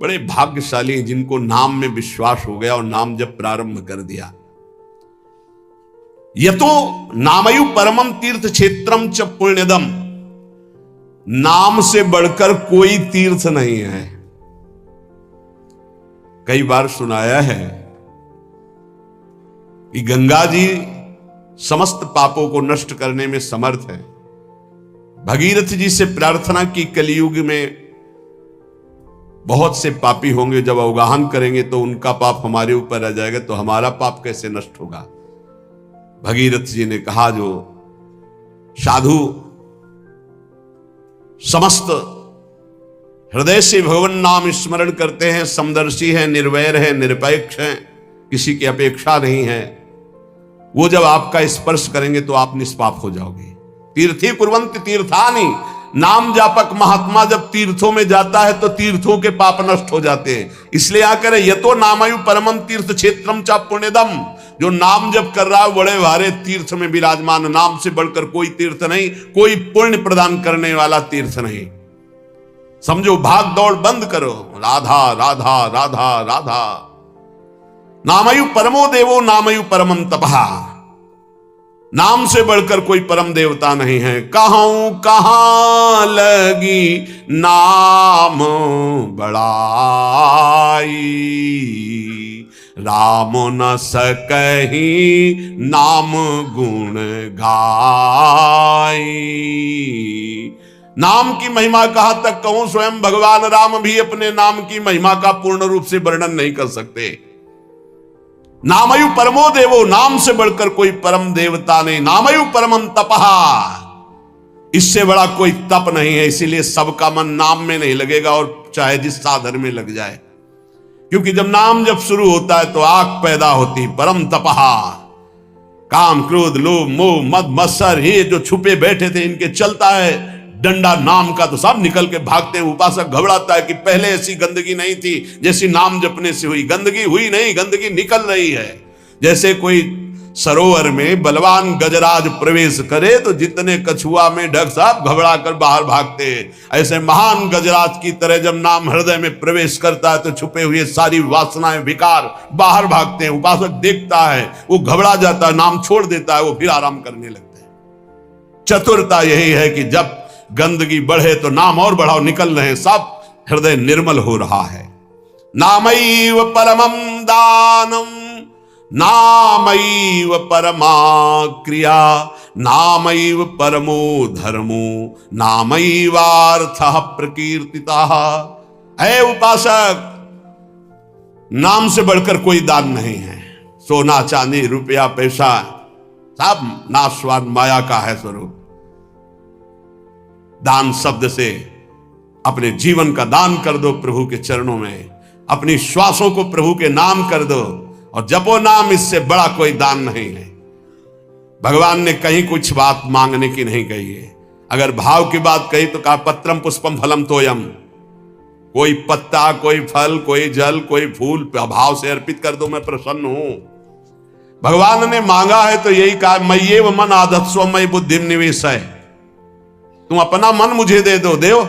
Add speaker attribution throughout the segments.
Speaker 1: बड़े भाग्यशाली हैं जिनको नाम में विश्वास हो गया और नाम जब प्रारंभ कर दिया। यतो नामयु परमम तीर्थ क्षेत्रम च पुण्यदम, नाम से बढ़कर कोई तीर्थ नहीं है। कई बार सुनाया है कि गंगा जी समस्त पापों को नष्ट करने में समर्थ है। भगीरथ जी से प्रार्थना की कलयुग में बहुत से पापी होंगे, जब अवगाहन करेंगे तो उनका पाप हमारे ऊपर आ जाएगा, तो हमारा पाप कैसे नष्ट होगा। भगीरथ जी ने कहा, जो साधु समस्त हृदय से भगवान नाम स्मरण करते हैं, समदर्शी हैं, निर्वैर हैं, निरपेक्ष हैं, किसी की अपेक्षा नहीं है, वो जब आपका स्पर्श करेंगे तो आप निष्पाप हो जाओगे। तीर्थी कुर्वन्ति तीर्थानि, नाम जापक महात्मा जब तीर्थों में जाता है तो तीर्थों के पाप नष्ट हो जाते हैं। इसलिए आकर यतो नामयु परमम तीर्थ क्षेत्रम चा पुण्यदम, जो नाम जब कर रहा है बड़े भारे तीर्थ में विराजमान, नाम से बढ़कर कोई तीर्थ नहीं, कोई पुण्य प्रदान करने वाला तीर्थ नहीं। समझो, भाग दौड़ बंद करो, राधा राधा राधा राधा। नामयु परमो देवो नामयु परमम तपहा, नाम से बढ़कर कोई परम देवता नहीं है। कहूं कहां लगी नाम बड़ाई, राम न सकही नाम गुण गाई। नाम की महिमा कहां तक कहूं, स्वयं भगवान राम भी अपने नाम की महिमा का पूर्ण रूप से वर्णन नहीं कर सकते। नामयु परमो देवो, नाम से बढ़कर कोई परम देवता नहीं। नामयु परमम तपहा, इससे बड़ा कोई तप नहीं है। इसीलिए सबका मन नाम में नहीं लगेगा, और चाहे जिस साधन में लग जाए, क्योंकि जब नाम जब शुरू होता है तो आग पैदा होती। परम तपहा, काम क्रोध लोभ मोह मद मत्सर, ये जो छुपे बैठे थे इनके चलता है डंडा नाम का, तो सब निकल के भागते हैं। उपासक घबराता है कि पहले ऐसी गंदगी नहीं थी जैसी नाम जपने से हुई। गंदगी हुई नहीं, गंदगी निकल रही है। जैसे कोई सरोवर में बलवान गजराज प्रवेश करे तो जितने कछुआ में ढक सब घबरा कर बाहर भागते हैं, ऐसे महान गजराज की तरह जब नाम हृदय में प्रवेश करता है तो छुपे हुए सारी वासनाएं विकार बाहर भागते हैं। उपासक देखता है, वो घबरा जाता है, नाम छोड़ देता है, वो फिर आराम करने लगता है। चतुरता यही है कि जब गंदगी बढ़े तो नाम और बढ़ाओ, निकल रहे हैं, सब हृदय निर्मल हो रहा है। नामैव परमं दानम नामैव परमा क्रिया, नामैव परमो धर्मो नामैवार्थः प्रकीर्तितः। है उपासक, नाम से बढ़कर कोई दान नहीं है। सोना चांदी रुपया पैसा सब नाशवान माया का है स्वरूप। दान शब्द से अपने जीवन का दान कर दो प्रभु के चरणों में, अपनी श्वासों को प्रभु के नाम कर दो और जपो नाम, इससे बड़ा कोई दान नहीं है। भगवान ने कहीं कुछ बात मांगने की नहीं कही है। अगर भाव की बात कही तो कहा पत्रम पुष्पम फलम तोयम, कोई पत्ता कोई फल कोई जल कोई फूल भाव से अर्पित कर दो, मैं प्रसन्न हूं। भगवान ने मांगा है तो यही कहा, मय्येव मन आधत्स्व मयि बुद्धिम निवेशय, तुम अपना मन मुझे दे दो, देव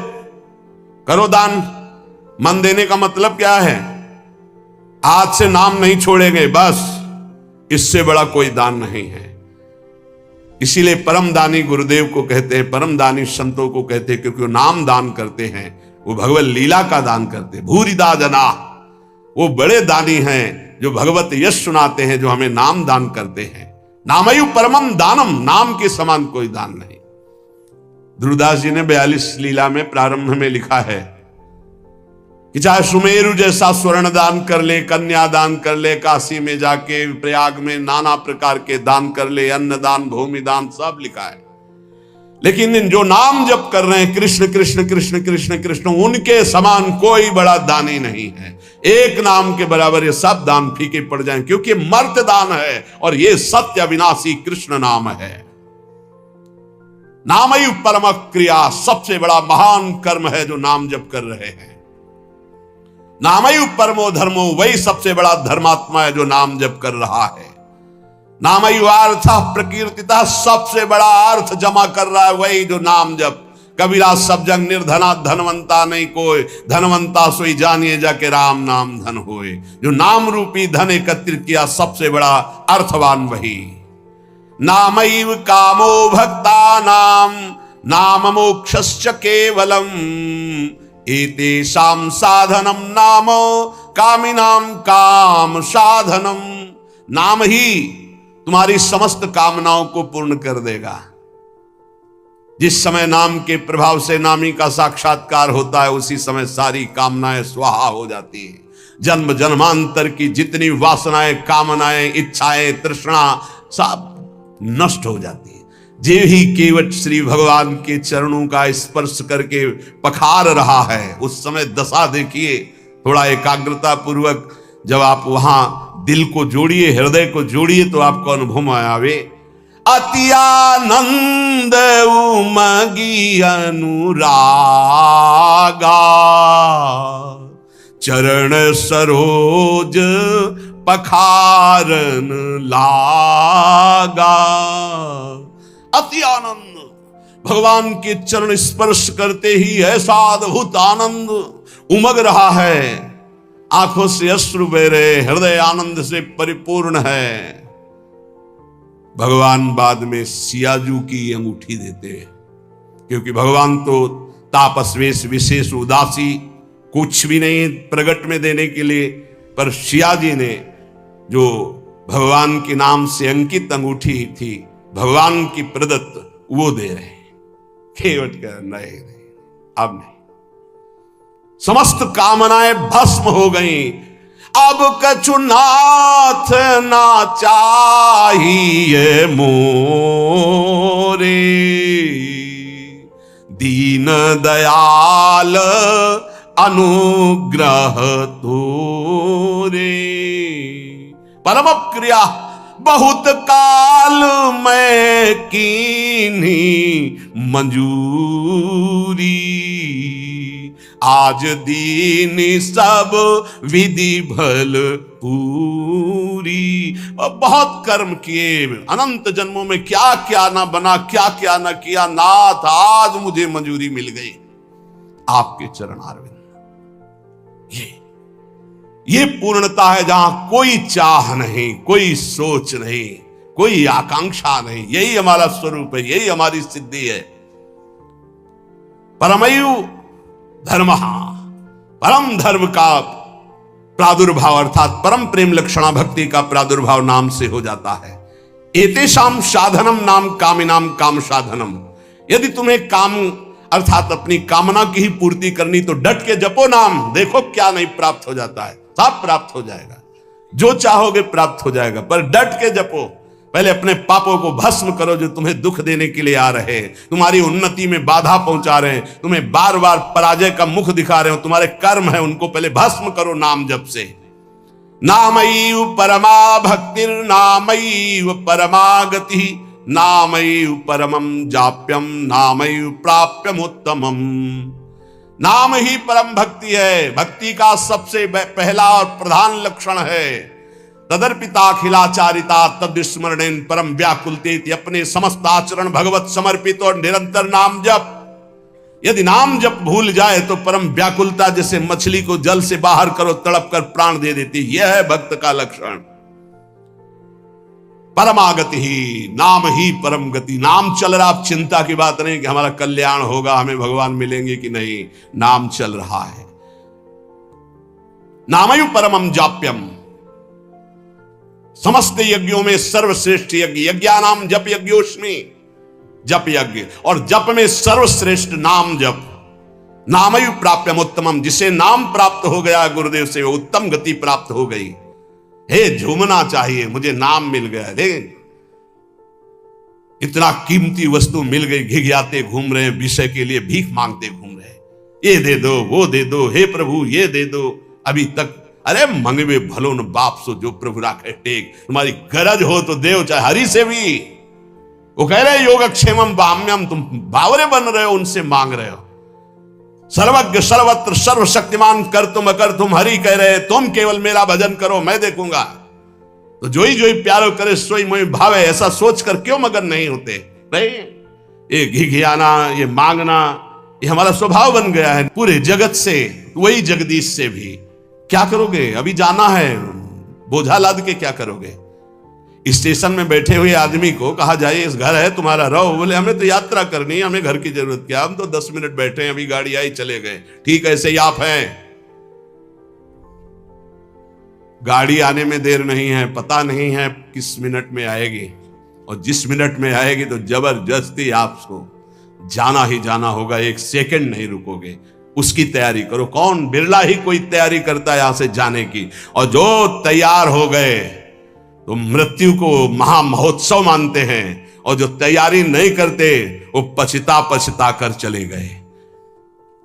Speaker 1: करो दान। मन देने का मतलब क्या है? आज से नाम नहीं छोड़ेंगे, बस, इससे बड़ा कोई दान नहीं है। इसीलिए परम दानी गुरुदेव को कहते हैं, परम दानी संतों को कहते हैं, क्योंकि वो नाम दान करते हैं, वो भगवत लीला का दान करते हैं। भूरिदा जना, वो बड़े दानी हैं जो भगवत यश सुनाते हैं, जो हमें नाम दान करते हैं। नामयु परमम दानम, नाम के समान कोई दान नहीं। ध्रुवदास जी ने 42 लीला में प्रारंभ में लिखा है कि चाहे सुमेरु जैसा स्वर्ण दान कर ले, कन्या दान कर ले, काशी में जाके प्रयाग में नाना प्रकार के दान कर ले, अन्न दान भूमि दान सब लिखा है। लेकिन जो नाम जप कर रहे हैं कृष्ण कृष्ण कृष्ण कृष्ण कृष्ण, उनके समान कोई बड़ा दानी नहीं है। एक नाम के बराबर ये सब दान फीके पड़ जाएं, क्योंकि मर्त दान है और ये सत्य अविनाशी कृष्ण नाम है। नामयु परम क्रिया, सबसे बड़ा महान कर्म है जो नाम जप कर रहे हैं। नामयु परमो धर्मो, वही सबसे बड़ा धर्मात्मा है जो नाम जप कर रहा है। नामयु अर्थ प्रकीर्तिता, सबसे बड़ा अर्थ जमा कर रहा है वही जो नाम जप कबीरा सब जग निर्धना धनवंता नहीं कोई, धनवंता सोई जानिए जाके राम नाम धन होए। जो नाम रूपी धन एकत्रित किया सबसे बड़ा अर्थवान वही। नामैव कामो भक्ता नाम नाम मोक्षश्च केवलम, एतेषां साधनम नाम कामिनाम काम साधनम। नाम ही तुम्हारी समस्त कामनाओं को पूर्ण कर देगा। जिस समय नाम के प्रभाव से नामी का साक्षात्कार होता है उसी समय सारी कामनाएं स्वाहा हो जाती है। जन्म जन्मांतर की जितनी वासनाएं, कामनाएं, इच्छाएं, तृष्णा सब नष्ट हो जाती है। जे ही केवट श्री भगवान के चरणों का स्पर्श करके पखार रहा है उस समय दशा देखिए। थोड़ा एकाग्रता पूर्वक जब आप वहां दिल को जोड़िए, हृदय को जोड़िए तो आपको अनुभव में आवे। अति आनंद उमगी अनुरागा, चरण सरोज पखारन लागा। अति आनंद, भगवान के चरण स्पर्श करते ही ऐसा अद्भुत आनंद उमग रहा है। आंखों से अश्रु बह रहे, हृदय आनंद से परिपूर्ण है। भगवान बाद में सियाजू की अंगूठी देते हैं, क्योंकि भगवान तो तापस्वेश विशेष उदासी कुछ भी नहीं प्रगट में देने के लिए, पर सियाजी ने जो भगवान के नाम से अंकित अंगूठी थी भगवान की प्रदत्त वो दे रहे। केवट का नहीं, अब नहीं, समस्त कामनाएं भस्म हो गई। अब कछु नाथ ना चाहिए मोरे, दीन दयाल अनुग्रह तोरे। परम क्रिया बहुत काल में कीन्ही मंजूरी, आज दीन सब विधि भल पूरी। और बहुत कर्म किए, अनंत जन्मों में क्या क्या ना बना, क्या क्या ना किया, नाथ आज मुझे मंजूरी मिल गई आपके चरण अरविंद। ये पूर्णता है जहां कोई चाह नहीं, कोई सोच नहीं, कोई आकांक्षा नहीं। यही हमारा स्वरूप है, यही हमारी सिद्धि है। परमयु धर्म, परम धर्म का प्रादुर्भाव अर्थात परम प्रेम लक्षणा भक्ति का प्रादुर्भाव नाम से हो जाता है। एतेषाम साधनम नाम कामिनाम काम साधनम। यदि तुम्हें काम अर्थात अपनी कामना की ही पूर्ति करनी तो डट के जपो नाम, देखो क्या नहीं प्राप्त हो जाता है। सब प्राप्त हो जाएगा, जो चाहोगे प्राप्त हो जाएगा, पर डट के जपो। पहले अपने पापों को भस्म करो जो तुम्हें दुख देने के लिए आ रहे हैं, तुम्हारी उन्नति में बाधा पहुंचा रहे हैं, तुम्हें बार बार पराजय का मुख दिखा रहे हो, तुम्हारे कर्म है उनको पहले भस्म करो नाम जप से। नामैव परमा भक्तिर नामैव परमा गति, नामैव परमं जाप्यम नामैव प्राप्यम उत्तमम। नाम ही परम भक्ति है, भक्ति का सबसे पहला और प्रधान लक्षण है। तदर्पिताखिलाचारिता तद्विस्मरणेन परम व्याकुलते, अपने समस्त आचरण भगवत समर्पित और निरंतर नाम जप। यदि नाम जप भूल जाए तो परम व्याकुलता, जैसे मछली को जल से बाहर करो तड़प कर प्राण दे देती, यह है भक्त का लक्षण। परमागति ही, नाम ही परम गति। नाम चल रहा, अब चिंता की बात नहीं कि हमारा कल्याण होगा, हमें भगवान मिलेंगे कि नहीं, नाम चल रहा है। नामयु परमम जाप्यम, समस्त यज्ञों में सर्वश्रेष्ठ यज्ञ, यज्ञानाम जप यज्ञोस्मि, जप यज्ञ, और जप में सर्वश्रेष्ठ नाम जप। नामयु प्राप्यम उत्तमम, जिसे नाम प्राप्त हो गया गुरुदेव से वो उत्तम गति प्राप्त हो गई। हे झूमना चाहिए, मुझे नाम मिल गया, इतना कीमती वस्तु मिल गई, घिघियाते घूम रहे हैं, विषय के लिए भीख मांगते घूम रहे हैं, ये दे दो वो दे दो, हे प्रभु ये दे दो। अभी तक अरे मंगवे भलो न बाप सो जो प्रभु राखे टेक। तुम्हारी गरज हो तो देव, चाहे हरि से भी। वो कह रहे योगक्षेमम बाम्यम, तुम बावरे बन रहे हो, उनसे मांग रहे हो। सर्वज्ञ सर्वत्र सर्वशक्तिमान कर तुम अकर तुम, हरि कह रहे तुम केवल मेरा भजन करो मैं देखूंगा। तो जो ही प्यारो करे सोई मोहि भावे, ऐसा सोचकर क्यों मगन नहीं होते? नहीं, ये घिघियाना, ये मांगना, ये हमारा स्वभाव बन गया है। पूरे जगत से, वही जगदीश से भी क्या करोगे? अभी जाना है, बोझा लाद के क्या करोगे? स्टेशन में बैठे हुए आदमी को कहा जाए इस घर है तुम्हारा, रहो। बोले हमें तो यात्रा करनी है, हमें घर की जरूरत क्या, हम तो 10 मिनट बैठे हैं, अभी गाड़ी आई चले गए। ठीक ऐसे ही आप हैं, गाड़ी आने में देर नहीं है, पता नहीं है किस मिनट में आएगी, और जिस मिनट में आएगी तो जबरदस्ती आपको जाना ही जाना होगा, एक सेकंड नहीं रुकोगे। उसकी तैयारी करो। कौन? बिरला ही कोई तैयारी करता है यहां से जाने की। और जो तैयार हो गए तो मृत्यु को महामहोत्सव मानते हैं, और जो तैयारी नहीं करते वो पछता पछता कर चले गए।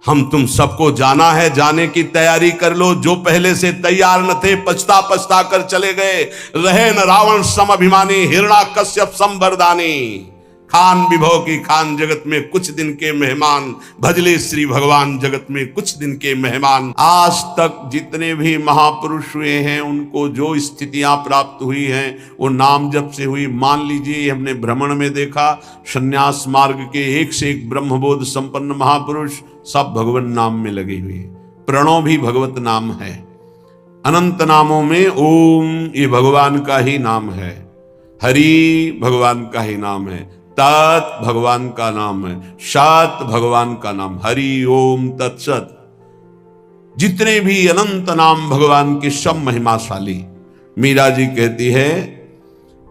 Speaker 1: हम तुम सबको जाना है, जाने की तैयारी कर लो। जो पहले से तैयार न थे पछता पछता कर चले गए। रहे न रावण सम अभिमानी, हिरण्याकश्यप सम वरदानी। खान विभव की खान, जगत में कुछ दिन के मेहमान। भजले श्री भगवान, जगत में कुछ दिन के मेहमान। आज तक जितने भी महापुरुष हुए हैं उनको जो स्थितियां प्राप्त हुई हैं वो नाम जप से हुई। मान लीजिए हमने भ्रमण में देखा, संन्यास मार्ग के एक से एक ब्रह्मबोध संपन्न महापुरुष सब भगवान नाम में लगे हुए। प्रणव भी भगवत नाम है। अनंत नामों में ओम ये भगवान का ही नाम है। हरि भगवान का ही नाम है। तत् भगवान का नाम है। सत भगवान का नाम। हरि ओम तत्सत। जितने भी अनंत नाम भगवान के सब महिमाशाली। मीरा जी कहती है,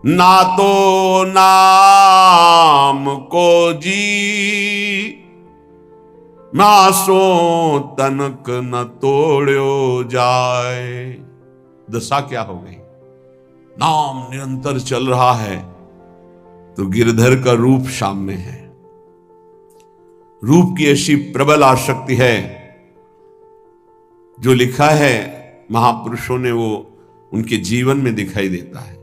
Speaker 1: ना तो नाम को जी, मासो तनक न तोड़ो जाए। दशा क्या हो गई? नाम निरंतर चल रहा है तो गिरधर का रूप सामने है। रूप की ऐसी प्रबल आसक्ति है, जो लिखा है महापुरुषों ने वो उनके जीवन में दिखाई देता है।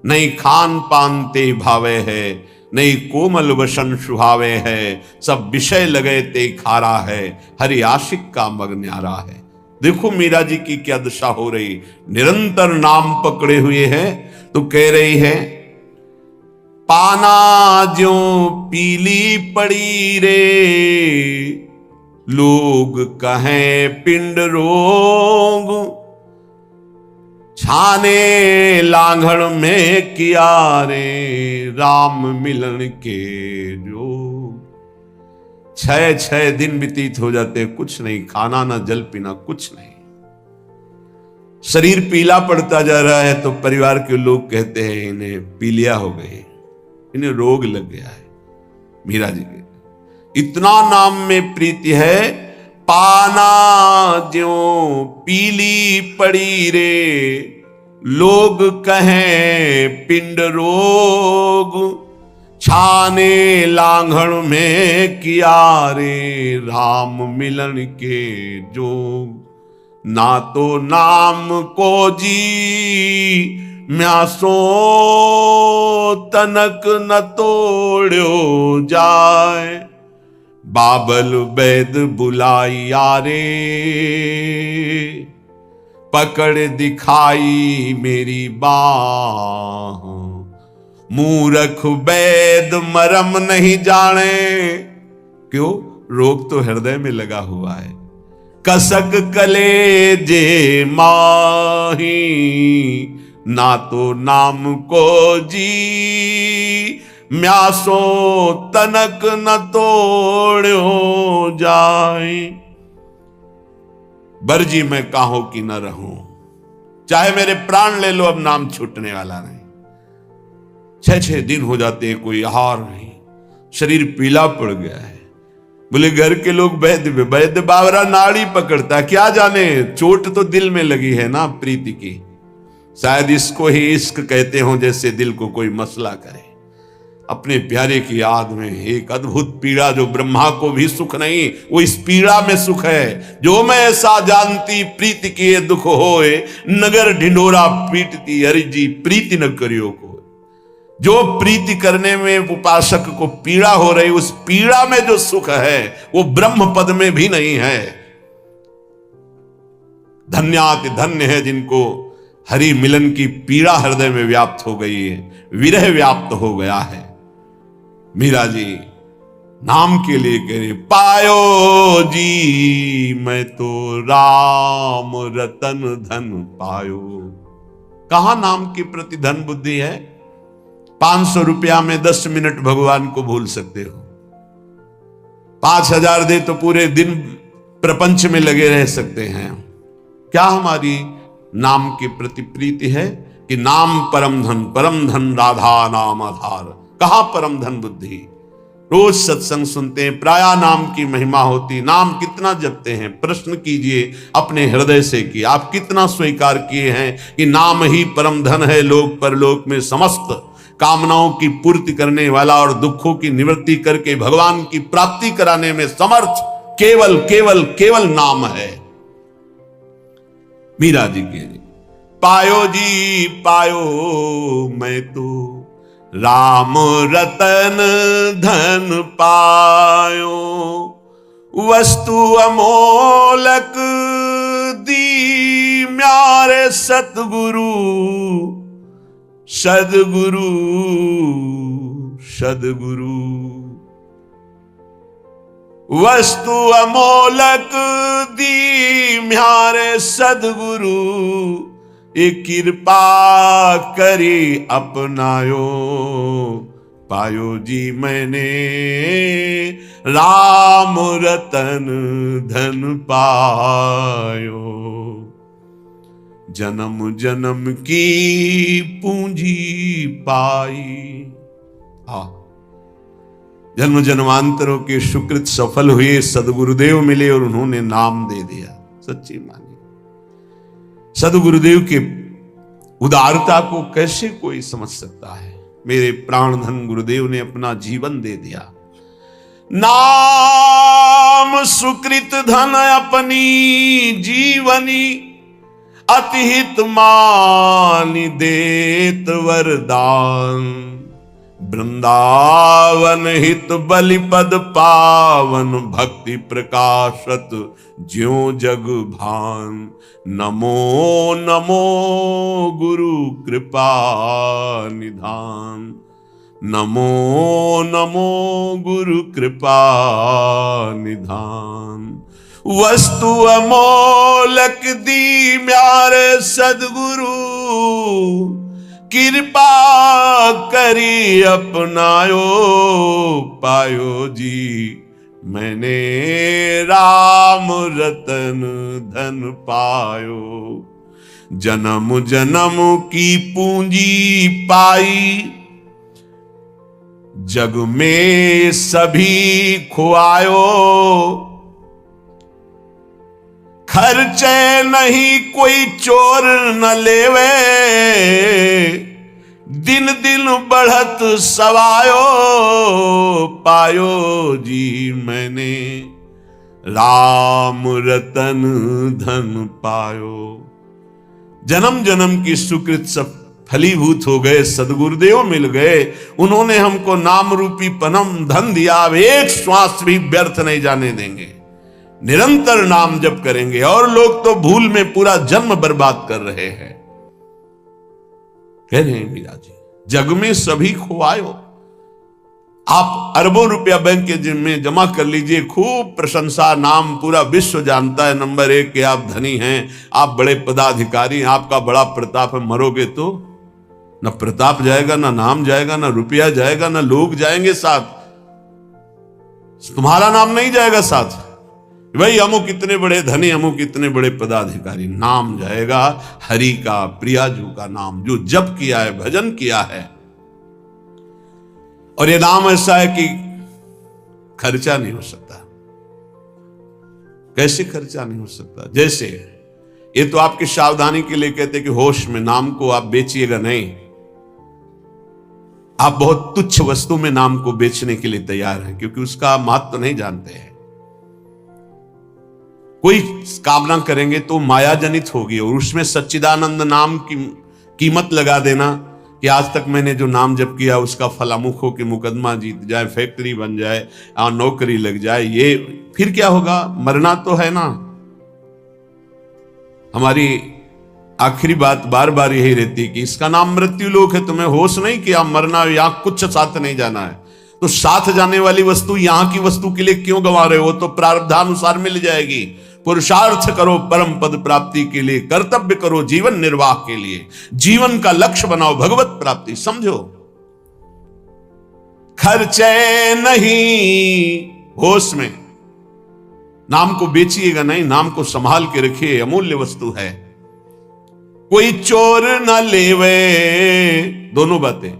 Speaker 1: नहीं खान पान ते भावे है, नहीं कोमल वसन सुहावे है। सब विषय लगे ते खारा है, हरि आशिक का मग न्यारा है। देखो मीरा जी की क्या दशा हो रही। निरंतर नाम पकड़े हुए हैं तो कह रही है, पाना ज्यों पीली पड़ी रे, लोग कहें पिंड रोग। छाने लांघड़ में किया रे, राम मिलन के जोग। 6 दिन व्यतीत हो जाते, कुछ नहीं, खाना ना जल पीना, कुछ नहीं। शरीर पीला पड़ता जा रहा है तो परिवार के लोग कहते हैं इन्हें पीलिया हो गई, इन्हें रोग लग गया है। मीरा जी के इतना नाम में प्रीति है। पाना ज्यों पीली पड़ी रे, लोग कहें पिंड रोग। छाने लांघड़ में किया रे, राम मिलन के जोग। ना तो नाम को जी, म्यासो तनक न तोड़ो जाए। बाबल वैद बुलाइया रे, पकड़ दिखाई मेरी बाह। मूर्ख वैद मरम नहीं जाने, क्यों? रोग तो हृदय में लगा हुआ है। कसक कलेजे माही, ना तो नाम को जी। म्यासो तनक न तोड़ो जाए। बरजी मैं काहो की न रहूं, चाहे मेरे प्राण ले लो, अब नाम छूटने वाला नहीं। 6 दिन हो जाते, कोई आहार नहीं, शरीर पीला पड़ गया है। बोले घर के लोग वैद्य बावरा नाड़ी पकड़ता, क्या जाने चोट तो दिल में लगी है ना प्रीति की। शायद इसको ही इश्क कहते हो, जैसे दिल को कोई मसला करे। अपने प्यारे की याद में एक अद्भुत पीड़ा, जो ब्रह्मा को भी सुख नहीं, वो इस पीड़ा में सुख है। जो मैं ऐसा जानती प्रीति किए दुख होए, नगर ढिंडोरा पीटती हरि जी प्रीति न करियो को। जो प्रीति करने में उपासक को पीड़ा हो रही, उस पीड़ा में जो सुख है वो ब्रह्म पद में भी नहीं है। धन्याति धन्य है जिनको हरि मिलन की पीड़ा हृदय में व्याप्त हो गई है, विरह व्याप्त हो गया है। मीरा जी नाम के लिए कह रहे, पायो जी मैं तो राम रतन धन पायो। कहां नाम के प्रति धन बुद्धि है? 500 रुपया में 10 मिनट भगवान को भूल सकते हो। 5000 दे तो पूरे दिन प्रपंच में लगे रह सकते हैं। क्या हमारी नाम के प्रति प्रीति है कि नाम परम धन राधा नाम आधार। कहां परम धन बुद्धि? रोज सत्संग सुनते हैं, प्राया नाम की महिमा होती, नाम कितना जपते हैं? प्रश्न कीजिए अपने हृदय से कि आप कितना स्वीकार किए हैं कि नाम ही परम धन है, लोक परलोक में समस्त कामनाओं की पूर्ति करने वाला और दुखों की निवृत्ति करके भगवान की प्राप्ति कराने में समर्थ केवल केवल केवल नाम है। मीरा जी के पायो जी पायो मैं तो राम रतन धन पायो, वस्तु अमोलक दी म्यारे सतगुरु सदगुरु सदगुरु। वस्तु अमोलक दी म्यारे सदगुरु, एक कृपा करी अपनायो, पायो जी मैंने राम रतन धन पायो। जन्म जन्म की पूंजी पाई। जन्म जन्मांतरों के सुकृत सफल हुए, सदगुरुदेव मिले और उन्होंने नाम दे दिया। सच्ची मानिए, सदगुरुदेव के उदारता को कैसे कोई समझ सकता है? मेरे प्राणधन गुरुदेव ने अपना जीवन दे दिया। नाम सुकृत धन अपनी जीवनी, अतिहित मानि देत वरदान। वृंदावन हित बलिपद पावन, भक्ति प्रकाशत ज्यों जग भान। नमो नमो गुरु कृपा निधान, नमो नमो गुरु कृपा निधान। वस्तु अमोलक दी म्यारे सदगुरु, कृपा करी अपनायो, पायो जी मैंने राम रतन धन पायो। जन्म जन्म की पूंजी पाई, जग में सभी खुआयो। खर्चे नहीं कोई चोर न लेवे, दिन दिन बढ़त सवायो, पायो जी मैंने राम रतन धन पायो। जन्म जन्म की सुकृत सब फलीभूत हो गए, सदगुरुदेव मिल गए, उन्होंने हमको नाम रूपी परम धन दिया। अब एक श्वास भी व्यर्थ नहीं जाने देंगे, निरंतर नाम जप करेंगे। और लोग तो भूल में पूरा जन्म बर्बाद कर रहे हैं। कह रहे हैं मीरा जी, जग में सभी खुआयो। आप अरबों रुपया बैंक के में जमा कर लीजिए, खूब प्रशंसा, नाम पूरा विश्व जानता है नंबर 1 के आप धनी हैं, आप बड़े पदाधिकारी, आपका बड़ा प्रताप है। मरोगे तो न प्रताप जाएगा, ना नाम जाएगा, ना रुपया जाएगा, ना लोग जाएंगे साथ, तुम्हारा नाम नहीं जाएगा साथ। भाई अमुक कितने बड़े धनी, अमुक कितने बड़े पदाधिकारी, नाम जाएगा हरि का, प्रियाजू का नाम, जो जप किया है, भजन किया है। और ये नाम ऐसा है कि खर्चा नहीं हो सकता। कैसे खर्चा नहीं हो सकता? जैसे ये तो आपकी सावधानी के लिए कहते हैं कि होश में नाम को आप बेचिएगा नहीं। आप बहुत तुच्छ वस्तु में नाम को बेचने के लिए तैयार हैं, क्योंकि उसका महत्व नहीं जानते हैं। कोई कामना करेंगे तो माया जनित होगी, और उसमें सच्चिदानंद नाम की कीमत लगा देना कि आज तक मैंने जो नाम जप किया उसका फलामुख हो कि मुकदमा जीत जाए, फैक्ट्री बन जाए, नौकरी लग जाए, ये फिर क्या होगा? मरना तो है ना। हमारी आखिरी बात बार बार यही रहती है कि इसका नाम मृत्यु लोक है, तुम्हें होश नहीं कि आप मरना, यहां कुछ साथ नहीं जाना है। तो साथ जाने वाली वस्तु यहां की वस्तु के लिए क्यों गंवा रहे हो? तो प्रारब्धानुसार मिल जाएगी। पुरुषार्थ करो परम पद प्राप्ति के लिए, कर्तव्य करो जीवन निर्वाह के लिए, जीवन का लक्ष्य बनाओ भगवत प्राप्ति। समझो, खर्चे नहीं, होश में। नाम को बेचिएगा नहीं, नाम को संभाल के रखिए, अमूल्य वस्तु है। कोई चोर न लेवे, दोनों बातें।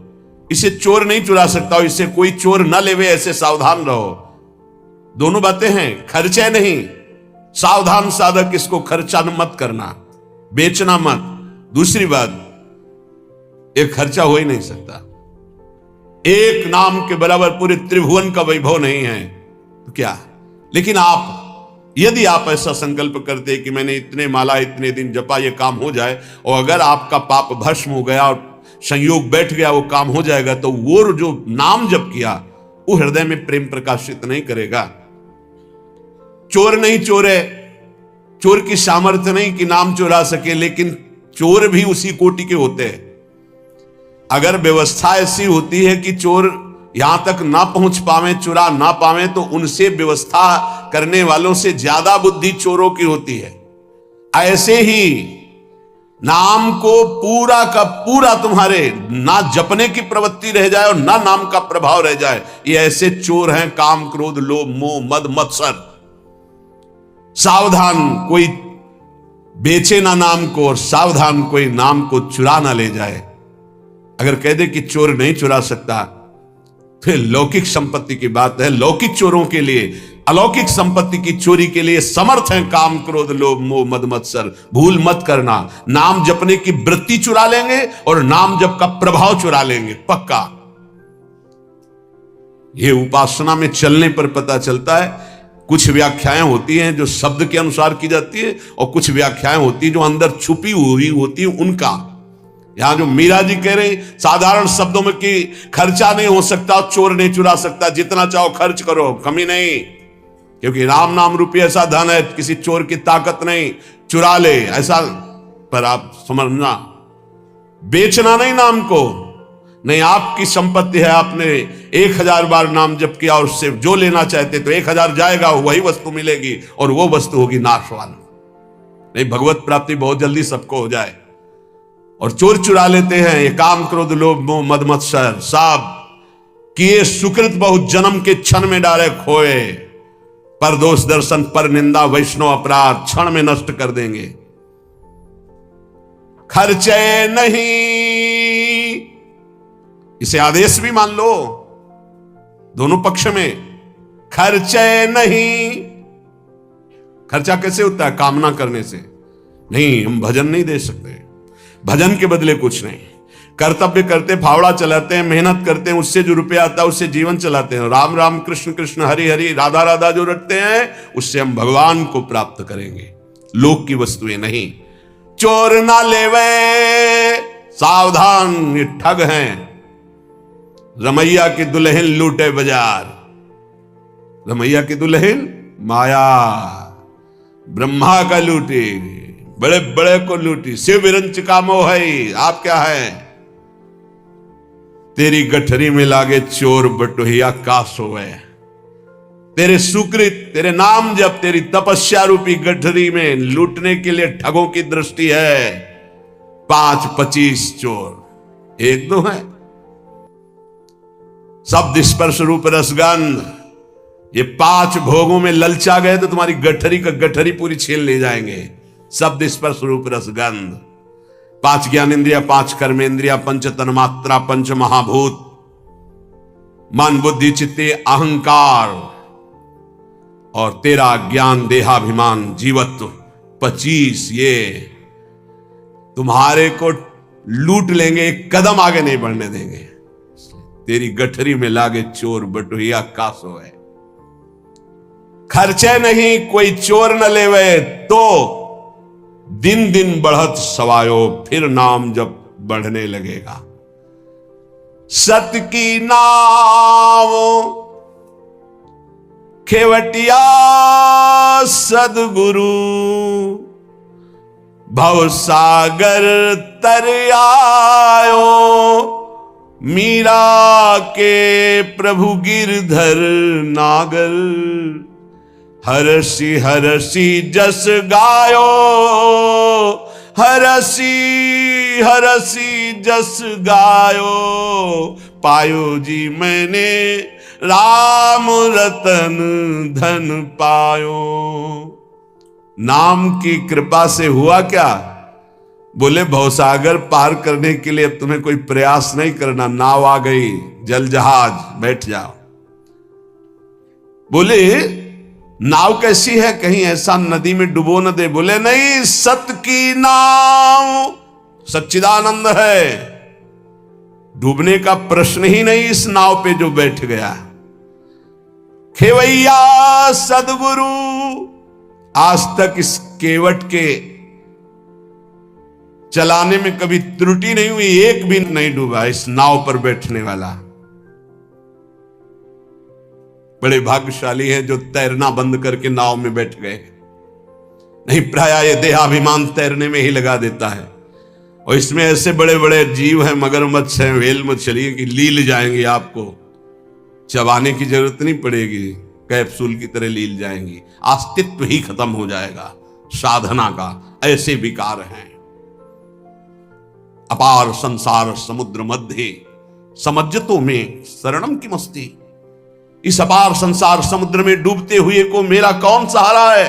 Speaker 1: इसे चोर नहीं चुरा सकता, इसे कोई चोर न लेवे, ऐसे सावधान रहो। दोनों बातें हैं, खर्चे नहीं। सावधान साधक, इसको खर्चा मत करना, बेचना मत। दूसरी बात, एक खर्चा हो ही नहीं सकता। एक नाम के बराबर पूरे त्रिभुवन का वैभव नहीं है तो क्या। लेकिन यदि आप ऐसा संकल्प करते कि मैंने इतने माला इतने दिन जपा, ये काम हो जाए, और अगर आपका पाप भस्म हो गया और संयोग बैठ गया, वो काम हो जाएगा, तो वो जो नाम जप किया वो हृदय में प्रेम प्रकाशित नहीं करेगा। चोर नहीं चोरे, चोर की सामर्थ्य नहीं कि नाम चुरा सके, लेकिन चोर भी उसी कोटि के होते हैं। अगर व्यवस्था ऐसी होती है कि चोर यहां तक ना पहुंच पावे, चुरा ना पावे, तो उनसे व्यवस्था करने वालों से ज्यादा बुद्धि चोरों की होती है। ऐसे ही नाम को पूरा का पूरा तुम्हारे ना जपने की प्रवृत्ति रह जाए और ना नाम का प्रभाव रह जाए, ये ऐसे चोर हैं, काम क्रोध लोभ मोह मद मत्सर। सावधान कोई बेचे ना नाम को, और सावधान कोई नाम को चुरा ना ले जाए। अगर कह दे कि चोर नहीं चुरा सकता, फिर लौकिक संपत्ति की बात है। लौकिक चोरों के लिए, अलौकिक संपत्ति की चोरी के लिए समर्थ है काम क्रोध लोभ मोह मद मत्सर। भूल मत करना, नाम जपने की वृत्ति चुरा लेंगे और नाम जप का प्रभाव चुरा लेंगे, पक्का। ये उपासना में चलने पर पता चलता है। कुछ व्याख्याएं होती हैं जो शब्द के अनुसार की जाती है, और कुछ व्याख्याएं होती है जो अंदर छुपी हुई होती है उनका। यहां जो मीरा जी कह रहे साधारण शब्दों में कि खर्चा नहीं हो सकता, चोर नहीं चुरा सकता, जितना चाहो खर्च करो, कमी नहीं, क्योंकि राम नाम रूपी ऐसा धन है, किसी चोर की ताकत नहीं, चुरा ले ऐसा। पर आप समझना, बेचना नहीं नाम को, नहीं आपकी संपत्ति है, आपने 1000 बार नाम जप किया और उससे जो लेना चाहते तो 1000 जाएगा, वही वस्तु मिलेगी और वो वस्तु होगी नाशवान। नहीं, भगवत प्राप्ति बहुत जल्दी सबको हो जाए। और चोर चुरा लेते हैं, ये काम क्रोध लोभ मोह मद मत्सर सब किए सुकृत बहुत जन्म के क्षण में डाले खोए। पर दोष दर्शन पर निंदा वैष्णव अपराध क्षण में नष्ट कर देंगे। खर्चे नहीं, इसे आदेश भी मान लो, दोनों पक्ष में। खर्चे नहीं, खर्चा कैसे होता है? कामना करने से नहीं। हम भजन नहीं दे सकते, भजन के बदले कुछ नहीं। कर्तव्य करते, फावड़ा चलाते हैं, मेहनत करते हैं, उससे जो रुपया आता है उससे जीवन चलाते हैं। राम राम कृष्ण कृष्ण हरि हरि राधा राधा जो रटते हैं, उससे हम भगवान को प्राप्त करेंगे, लोक की वस्तुएं नहीं। चोर ना लेवे, सावधान, ये ठग हैं। रमैया की दुल्हन लूटे बाजार, रमैया की दुल्हन माया, ब्रह्मा का लूटी, बड़े बड़े को लूटी, शिव विरंच का मोह है। आप क्या है? तेरी गठरी में लागे चोर बटोहिया का सोवे। तेरे सुकृत, तेरे नाम जब, तेरी तपस्या रूपी गठरी में लूटने के लिए ठगों की दृष्टि है। 5-25 चोर, 1-2 है। शब्द स्पर्श रूप रसगंध, ये 5 भोगों में ललचा गए तो तुम्हारी गठरी का गठरी पूरी छीन ले जाएंगे। शब्द स्पर्श रूप रसगंध, 5 ज्ञानेन्द्रिया, 5 कर्मेंद्रिया, 5 तन्मात्रा, 5 महाभूत, मन बुद्धि चित्ते अहंकार, और 13 ज्ञान देहाभिमान जीवत्व, 25 ये तुम्हारे को लूट लेंगे, एक कदम आगे नहीं बढ़ने देंगे। तेरी गठरी में लागे चोर बटोहिया का सोए। खर्चे नहीं कोई चोर न लेवे, तो दिन दिन बढ़त सवायो, फिर नाम जब बढ़ने लगेगा। सत की नाव खेवटिया सदगुरु, भव सागर तर आयो, मीरा के प्रभु गिरधर नागर, हरसी हरसी जस गायो, हरसी हरसी जस गायो, पायो जी मैंने राम रतन धन पायो। नाम की कृपा से हुआ क्या? बोले भवसागर पार करने के लिए अब तुम्हें कोई प्रयास नहीं करना, नाव आ गई, जल जहाज, बैठ जाओ। बोले नाव कैसी है, कहीं ऐसा नदी में डुबो न दे? बोले नहीं, सत की नाव सच्चिदानंद है, डूबने का प्रश्न ही नहीं इस नाव पे जो बैठ गया। खेवैया सदगुरु, आज तक इस केवट के चलाने में कभी त्रुटि नहीं हुई, एक भी नहीं डूबा इस नाव पर बैठने वाला। बड़े भाग्यशाली हैं जो तैरना बंद करके नाव में बैठ गए, नहीं प्राय ये देहाभिमान तैरने में ही लगा देता है। और इसमें ऐसे बड़े बड़े जीव हैं, मगरमच्छ हैं, व्हेल मछली है कि लील जाएंगे, आपको चबाने की जरूरत नहीं पड़ेगी, कैप्सूल की तरह लील जाएंगी, अस्तित्व ही खत्म हो जाएगा साधना का। ऐसे विकार हैं। अपार संसार समुद्र मध्य समज्जतों में शरणम की मस्ती। इस अपार संसार समुद्र में डूबते हुए को मेरा कौन सहारा है?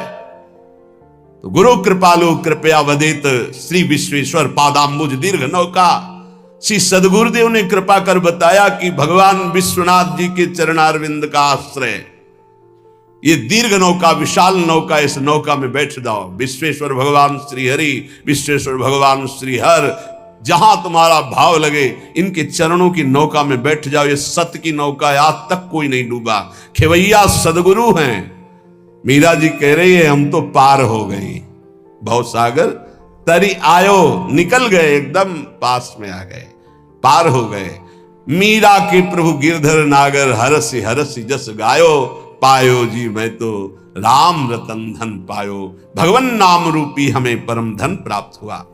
Speaker 1: तो गुरु कृपालु कृपया वदेत, श्री विश्वेश्वर पादाम्बुज दीर्घ नौका। श्री सदगुरुदेव ने कृपा कर बताया कि भगवान विश्वनाथ जी के चरणारविंद का आश्रय ये दीर्घ नौका, विशाल नौका, इस नौका में बैठ जाओ। विश्वेश्वर भगवान श्री हरि, विश्वेश्वर भगवान श्री हर, जहां तुम्हारा भाव लगे इनके चरणों की नौका में बैठ जाओ। ये सत्य की नौका है, आज तक कोई नहीं डूबा। खेवैया सदगुरु हैं। मीरा जी कह रही है हम तो पार हो गई भवसागर, तरी आयो, निकल गए, एकदम पास में आ गए, पार हो गए। मीरा के प्रभु गिरधर नागर, हरसि हरसि जस गायो, पायो जी मैं तो राम रतन धन पायो। भगवन नाम रूपी हमें परम धन प्राप्त हुआ।